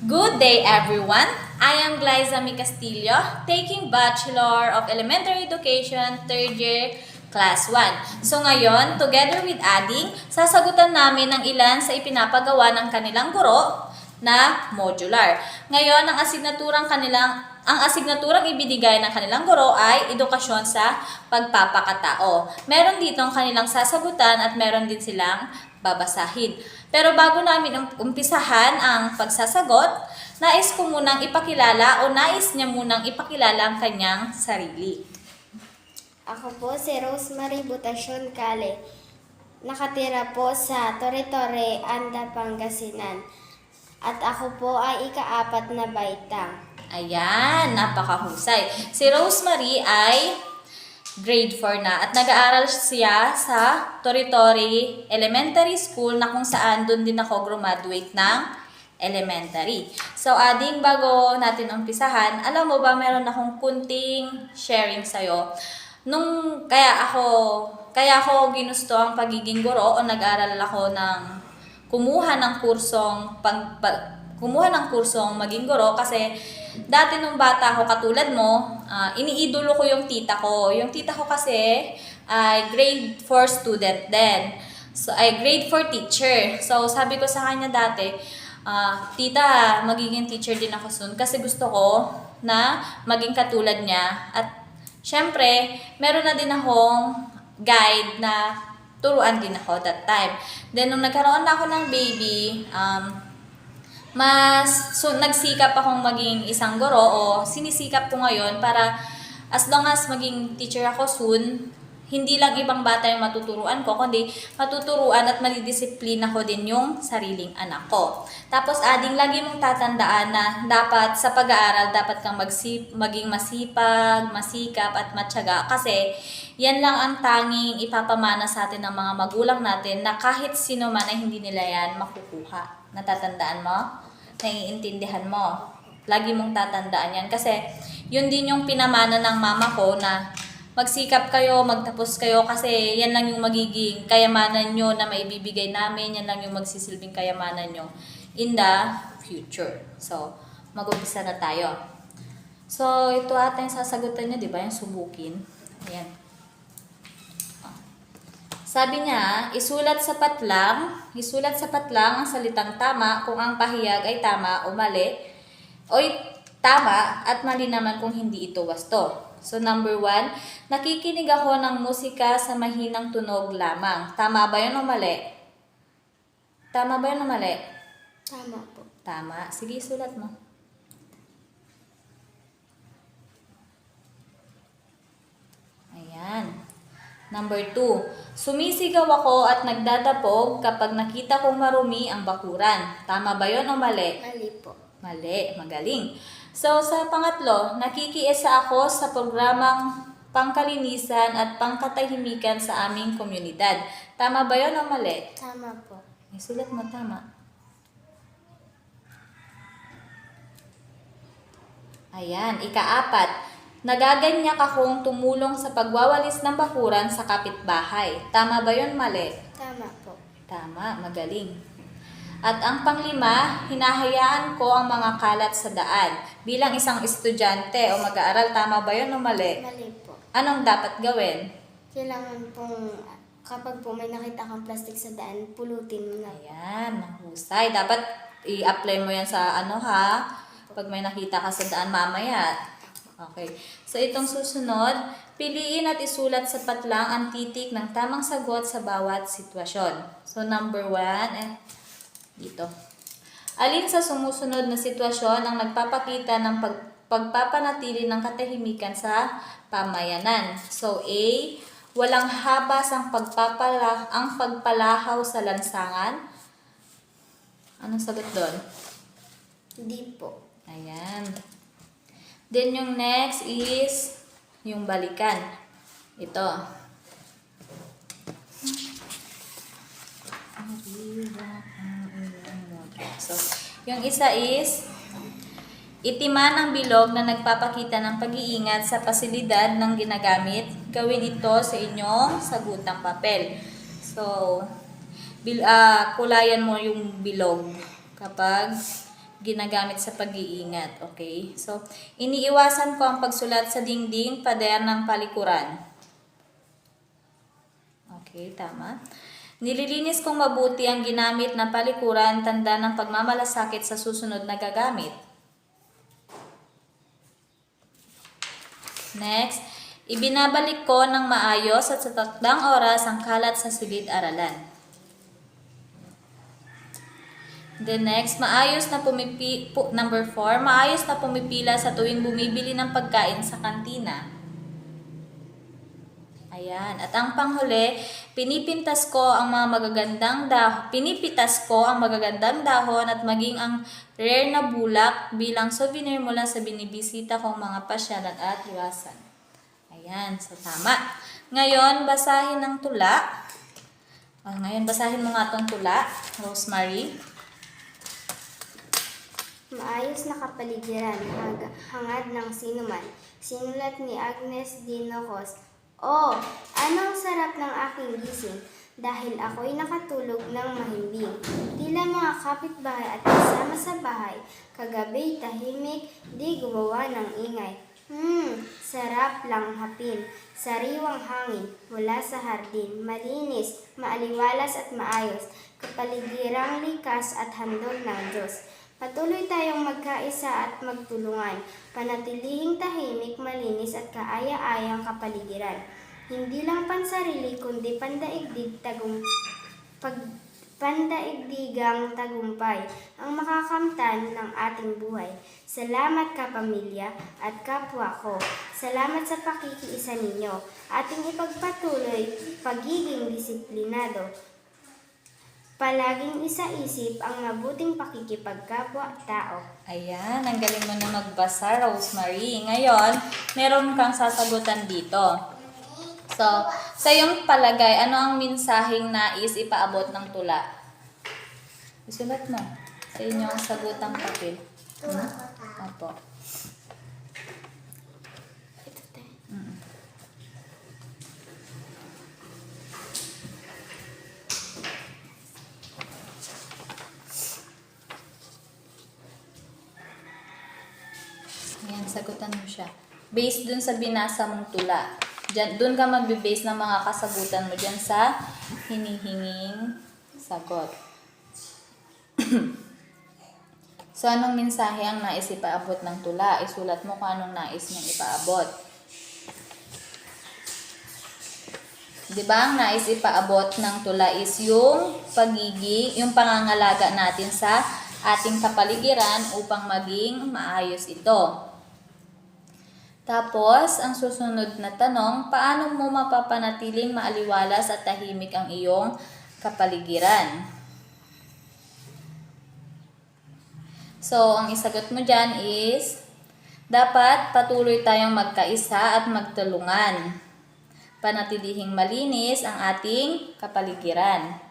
Good day, everyone. I am Glyza Mi Castillo, taking Bachelor of Elementary Education, 3rd year, Class 1. So ngayon, together with Ading, sasagutan namin ng ilan sa ipinapagawa ng kanilang guro na modular. Ngayon, ang asignaturang ibinigay ng kanilang guro ay edukasyon sa pagpapakatao. Meron ditong kanilang sasagutan at meron din silang babasahin. Pero bago namin umpisahan ang pagsasagot, nais ko munang ipakilala o nais niya munang ipakilala ang kanyang sarili. Ako po si Rosemary Butasyon Kale. Nakatira po sa Torre-Torre, Anda, Pangasinan. At ako po ay ika-4 na baitang. Ayan, napakahusay. Si Rosemary ay grade 4 na at nag-aaral siya sa Torre-Torre Elementary School na kung saan doon din ako graduate ng elementary. So, Ading, bago natin umpisahan, alam mo ba, meron akong kunting sharing sa'yo. Kaya ako ginusto ang pagiging guro o nag-aral ako ng kumuha ng kursong maging guro kasi dati nung bata ako katulad mo, iniidolo ko yung tita ko. Yung tita ko kasi ay grade 4 student din. So, ay grade 4 teacher. So, sabi ko sa kanya dati, tita, magiging teacher din ako soon kasi gusto ko na maging katulad niya. At syempre, meron na din akong guide na turuan din ako that time. Then, nung nagkaroon na ako ng baby, nagsikap akong maging isang guro o sinisikap ko ngayon para as long as maging teacher ako soon, hindi lang ibang bata yung matuturuan ko, kundi matuturuan at malidisiplina ko din yung sariling anak ko. Tapos, Ading, lagi mong tatandaan na dapat sa pag-aaral, dapat kang maging masipag, masikap at matyaga kasi yan lang ang tanging ipapamana sa atin ng mga magulang natin na kahit sino man ay hindi nila yan makukuha. Natatandaan mo? Naiintindihan mo? Lagi mong tatandaan yan kasi yun din yung pinamana ng mama ko na magsikap kayo, magtapos kayo kasi yan lang yung magiging kayamanan nyo na maibibigay namin, yan lang yung magsisilbing kayamanan nyo in the future. So, mag-umpisa na tayo. So, ito ata yung sasagutan nyo, di ba? Yung subukin. Ayan. Sabi niya, isulat sa patlang ang salitang tama kung ang pahayag ay tama o mali, o tama at mali naman kung hindi ito wasto. So, number 1, nakikinig ako ng musika sa mahinang tunog lamang. Tama ba yun o mali? Tama ba yun o mali? Tama po. Tama. Sige, sulat mo. Ayan. Number 2, sumisigaw ako at nagdadapog kapag nakita kong marumi ang bakuran. Tama ba yun o mali? Mali po. Mali. Magaling. So, sa pangatlo, nakikiisa ako sa programang pangkalinisan at pangkatahimikan sa aming komunidad. Tama ba yun o mali? Tama po. Sulat mo, tama. Ayan, ika-4. Nagaganyak akong tumulong sa pagwawalis ng bakuran sa kapitbahay. Tama ba yun, mali? Tama po. Tama, magaling. At ang panglima, hinahayaan ko ang mga kalat sa daan. Bilang isang estudyante o mag-aaral, tama ba yun o mali? Mali po. Anong dapat gawin? Kailangan pong kapag po may nakita kang plastic sa daan, pulutin mo na. Ayan, mahusay. Dapat i-apply mo yan sa pag may nakita ka sa daan mamaya. Okay. So, itong susunod, piliin at isulat sa patlang ang titik ng tamang sagot sa bawat sitwasyon. So, number 1, dito. Alin sa sumusunod na sitwasyon ang nagpapakita ng pagpapanatili ng katahimikan sa pamayanan? So, A, walang habas ang pagpalahaw sa lansangan. Anong sagot doon? Hindi po. Ayan. Then, yung next is yung balikan. Ito. So, yung isa is itiman ang bilog na nagpapakita ng pag-iingat sa pasilidad ng ginagamit. Gawin ito sa inyong sagutang papel. So, kulayan mo yung bilog kapag ginagamit sa pag-iingat. Okay? So, iniiwasan ko ang pagsulat sa dingding, pader ng palikuran. Okay, tama. Nililinis kong mabuti ang ginamit na palikuran, tanda ng pagmamalasakit sa susunod na gagamit. Next, ibinabalik ko ng maayos at sa takdang oras ang kalat sa silid-aralan. The next, number 4, maayos na pumipila sa tuwing bumibili ng pagkain sa kantina. Ayan. At ang panghuli, pinipitas ko ang magagandang dahon at maging ang rare na bulak bilang souvenir mula sa binibisita kong mga pasyalan at iwasan. Ayan. So, tama. Ngayon, basahin ng tula. Basahin mo nga itong tula, Rosemary. Maayos na kapaligiran, hangad ng sinuman. Sinulat ni Agnes Dinocos. Oh, anong sarap ng aking gising dahil ako'y nakatulog ng mahimbing. Tila mga kapitbahay at kasama sa bahay, kagabi tahimik, di gumawa ng ingay. Sarap lang hapin, sariwang hangin mula sa hardin, malinis, maaliwalas at maayos, kapaligirang likas at handog ng Diyos. Patuloy tayong magkaisa at magtulungan, panatilihing tahimik, malinis at kaaya-ayang kapaligiran. Hindi lang pansarili kundi pandaigdigang tagumpay ang makakamtan ng ating buhay. Salamat kapamilya at kapwa ko. Salamat sa pakikiisa ninyo. Ating ipagpatuloy pagiging disiplinado. Palaging isa-isip ang mabuting pakikipagkapwa-tao. Ayan, ang galing mo na magbasa, Rosemary. Ngayon, meron kang sasagutan dito. So, sa iyong palagay, ano ang mensaheng nais ipaabot ng tula? Isulat mo sa inyong sagutang papel. Opo. Ayan, sagutan mo siya. Based dun sa binasa mong tula. Dun ka magbe-base ng mga kasagutan mo dyan sa hinihinging sagot. So, anong mensahe ang nais ipaabot ng tula? Isulat mo kung anong nais niyang ipaabot. Diba, ang nais ipaabot ng tula is yung pangangalaga natin sa ating kapaligiran upang maging maayos ito. Tapos, ang susunod na tanong, paano mo mapapanatiling maaliwalas at tahimik ang iyong kapaligiran? So, ang isagot mo dyan is, dapat patuloy tayong magkaisa at magtulungan. Panatilihing malinis ang ating kapaligiran.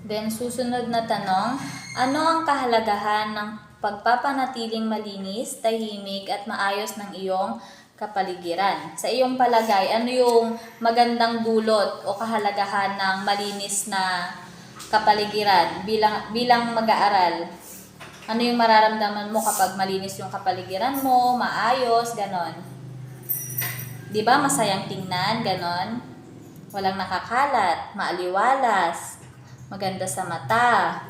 Then, susunod na tanong, ano ang kahalagahan ng pagpapanatiling malinis, tahimik at maayos ng iyong kapaligiran? Sa iyong palagay, ano yung magandang dulot o kahalagahan ng malinis na kapaligiran bilang mag-aaral? Ano yung mararamdaman mo kapag malinis yung kapaligiran mo, maayos, ganon? Di ba masayang tingnan, ganon? Walang nakakalat, maaliwalas, maganda sa mata.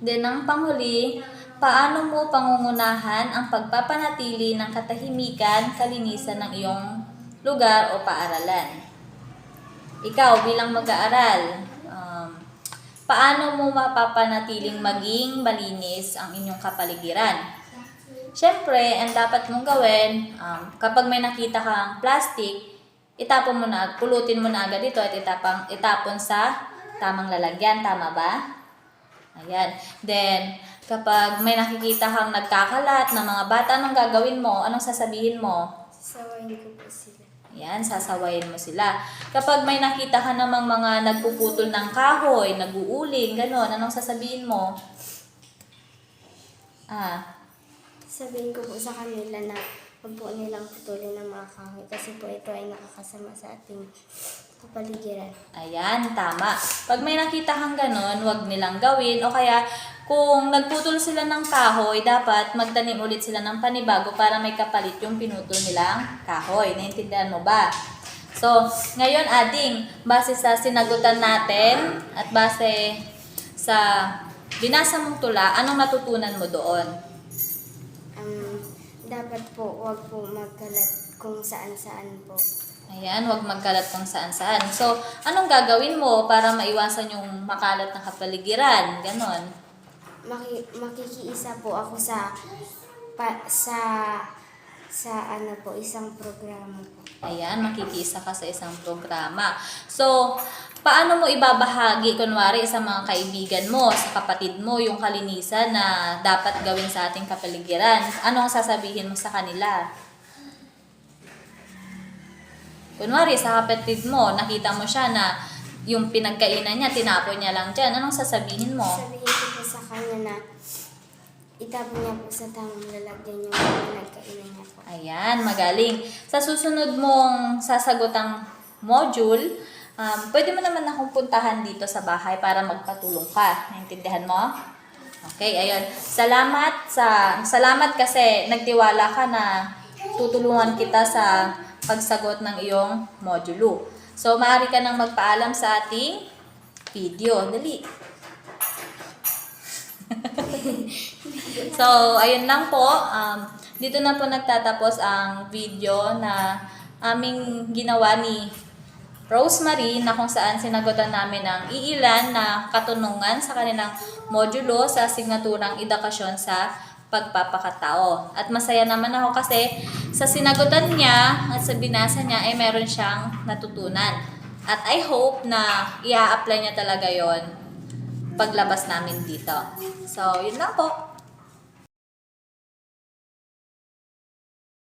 Then, ang panghuli, paano mo pangungunahan ang pagpapanatili ng katahimikan, kalinisan ng iyong lugar o paaralan? Ikaw bilang mag-aaral, paano mo mapapanatiling maging malinis ang inyong kapaligiran? Siyempre, ang dapat mong gawin, kapag may nakita kang plastic, pulutin mo na agad ito at itapon sa tamang lalagyan. Tama ba? Ayan. Then, kapag may nakikita kang nagkakalat ng mga bata, anong gagawin mo? Anong sasabihin mo? Sasawayin ko po sila. Ayan, sasawayin mo sila. Kapag may nakita ka namang mga nagpuputol ng kahoy, nag-uuling, gano'n, anong sasabihin mo? Sabihin ko po sa kanila na huwag po nilang putulin ng mga kahoy kasi po ito ay nakakasama sa ating kapaligiran. Ayan, tama. Pag may nakita kang ganon, huwag nilang gawin. O kaya, kung nagputol sila ng kahoy, dapat magtanim ulit sila ng panibago para may kapalit yung pinutol nilang kahoy. Naintindihan mo ba? So, ngayon ading, base sa sinagutan natin at base sa binasa mong tula, anong natutunan mo doon? Dapat po, huwag po magkalat kung saan-saan po. Ayan, huwag magkalat kung saan-saan. So, anong gagawin mo para maiwasan yung makalat na kapaligiran? Ganon. Makikiisa po ako sa ano po, isang programa po. Ayan, makikiisa ka sa isang programa. So, paano mo ibabahagi, kunwari, sa mga kaibigan mo, sa kapatid mo, yung kalinisan na dapat gawin sa ating kapaligiran? Ano ang sasabihin mo sa kanila? Kunwari, sa kapatid mo, nakita mo siya na yung pinagkainan niya, tinapon niya lang dyan. Anong sasabihin mo? Sabihin ko po sa kanya na itapon niya po sa tamang lalagyan yung pinagkainan niya po. Ayan, magaling. Sa susunod mong sasagotang module, pwede mo naman akong puntahan dito sa bahay para magpatulong ka. Naintindihan mo? Okay, ayun. Salamat kasi nagtiwala ka na tutulungan kita sa pagsagot ng iyong modulo. So, maaari ka nang magpaalam sa ating video. Dali. So, ayun lang po. Dito na po nagtatapos ang video na aming ginawa ni Rosemary na kung saan sinagutan namin ang iilan na katanungan sa kanilang modulo sa asignaturang edukasyon sa pagpapakatao. At masaya naman ako kasi sa sinagutan niya at sa binasa niya ay meron siyang natutunan. At I hope na i-apply niya talaga yon paglabas namin dito. So, yun lang po.